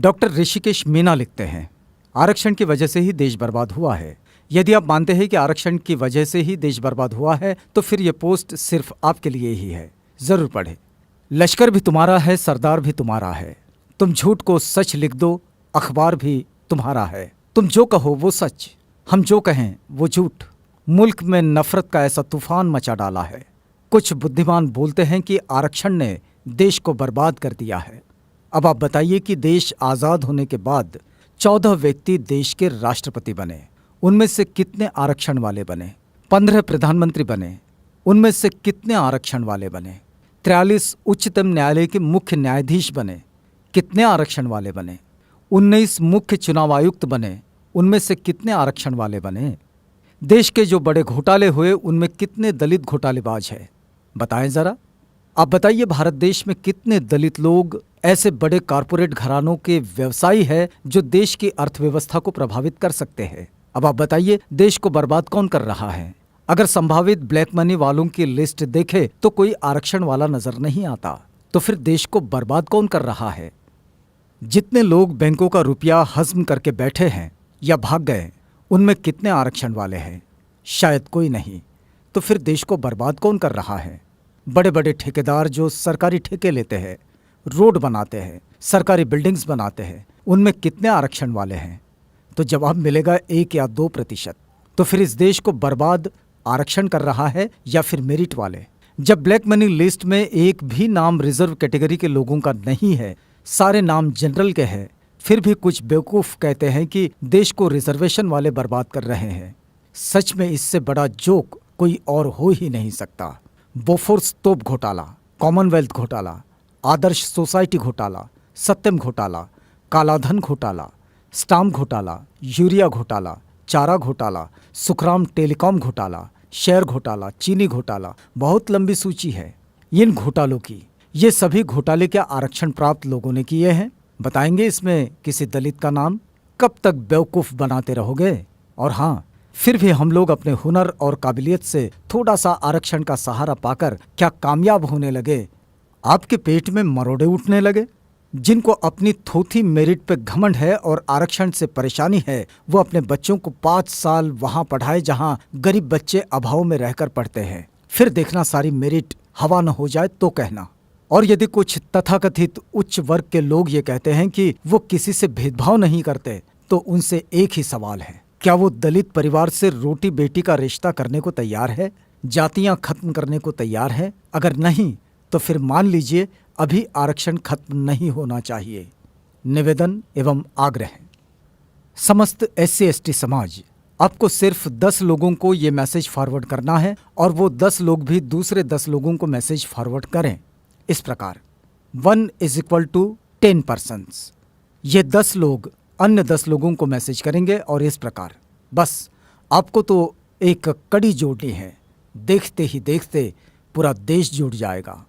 Doctor Rishikesh Meena लिखते हैं, आरक्षण की वजह से ही देश बर्बाद हुआ है। यदि आप मानते हैं कि आरक्षण की वजह से ही देश बर्बाद हुआ है तो फिर यह पोस्ट सिर्फ आपके लिए ही है। जरूर पढ़ें। लश्कर भी तुम्हारा है, सरदार भी तुम्हारा है। तुम झूठ को सच लिख दो, अखबार भी तुम्हारा है। तुम जो कहो वो सच, हम जो कहें वो झूठ। मुल्क में नफरत का ऐसा तूफान मचा डाला है। कुछ बुद्धिमान बोलते हैं कि आरक्षण ने देश को बर्बाद कर दिया है। अब आप बताइए कि देश आज़ाद होने के बाद 14 व्यक्ति देश के राष्ट्रपति बने, उनमें से कितने आरक्षण वाले बने? 15 प्रधानमंत्री बने, उनमें से कितने आरक्षण वाले बने? 43 उच्चतम न्यायालय के मुख्य न्यायाधीश बने, कितने आरक्षण वाले बने? 19 मुख्य चुनाव आयुक्त बने, उनमें से कितने आरक्षण वाले बने? देश के जो बड़े घोटाले हुए उनमें कितने दलित घोटालेबाज हैं? बताएं जरा। आप बताइए, भारत देश में कितने दलित लोग ऐसे बड़े कॉरपोरेट घरानों के व्यवसायी हैं जो देश की अर्थव्यवस्था को प्रभावित कर सकते हैं? अब आप बताइए, देश को बर्बाद कौन कर रहा है? अगर संभावित ब्लैक मनी वालों की लिस्ट देखे तो कोई आरक्षण वाला नजर नहीं आता। तो फिर देश को बर्बाद कौन कर रहा है? जितने लोग बैंकों का रुपया हजम करके बैठे हैं या भाग गए, उनमें कितने आरक्षण वाले हैं? शायद कोई नहीं। तो फिर देश को बर्बाद कौन कर रहा है? बड़े बड़े ठेकेदार जो सरकारी ठेके लेते हैं, रोड बनाते हैं, सरकारी बिल्डिंग्स बनाते हैं, उनमें कितने आरक्षण वाले हैं? तो जवाब मिलेगा 1 या 2%। तो फिर इस देश को बर्बाद आरक्षण कर रहा है या फिर मेरिट वाले? जब ब्लैक मनी लिस्ट में एक भी नाम रिजर्व कैटेगरी के लोगों का नहीं है, सारे नाम जनरल के हैं, फिर भी कुछ बेवकूफ़ कहते हैं कि देश को रिजर्वेशन वाले बर्बाद कर रहे हैं। सच में इससे बड़ा जोक कोई और हो ही नहीं सकता। बोफोर्स तोप घोटाला, कॉमनवेल्थ घोटाला, आदर्श सोसाइटी घोटाला, सत्यम घोटाला, कालाधन घोटाला, स्टाम्प घोटाला, यूरिया घोटाला, चारा घोटाला, सुखराम टेलीकॉम घोटाला, शेयर घोटाला, चीनी घोटाला, बहुत लंबी सूची है इन घोटालों की। ये सभी घोटाले क्या आरक्षण प्राप्त लोगों ने किए हैं? बताएंगे इसमें किसी दलित का नाम? कब तक बेवकूफ़ बनाते रहोगे? और हाँ, फिर भी हम लोग अपने हुनर और काबिलियत से थोड़ा सा आरक्षण का सहारा पाकर क्या कामयाब होने लगे? आपके पेट में मरोड़े उठने लगे? जिनको अपनी थोथी मेरिट पे घमंड है और आरक्षण से परेशानी है, वो अपने बच्चों को 5 साल वहां पढ़ाए जहां गरीब बच्चे अभाव में रहकर पढ़ते हैं। फिर देखना सारी मेरिट हवा न हो जाए तो कहना। और यदि कुछ तथाकथित उच्च वर्ग के लोग ये कहते हैं कि वो किसी से भेदभाव नहीं करते, तो उनसे एक ही सवाल है, क्या वो दलित परिवार से रोटी बेटी का रिश्ता करने को तैयार है? जातियां खत्म करने को तैयार है? अगर नहीं तो फिर मान लीजिए अभी आरक्षण खत्म नहीं होना चाहिए। निवेदन एवं आग्रह। समस्त SC/ST समाज, आपको सिर्फ 10 लोगों को ये मैसेज फॉरवर्ड करना है और वो 10 लोग भी दूसरे 10 लोगों को मैसेज फॉरवर्ड करें इस प्रकार: 1 = 10 persons। ये 10 लोग अन्य 10 लोगों को मैसेज करेंगे और इस प्रकार। बस आपको तो एक कड़ी जोड़नी है, देखते ही देखते पूरा देश जुड़ जाएगा।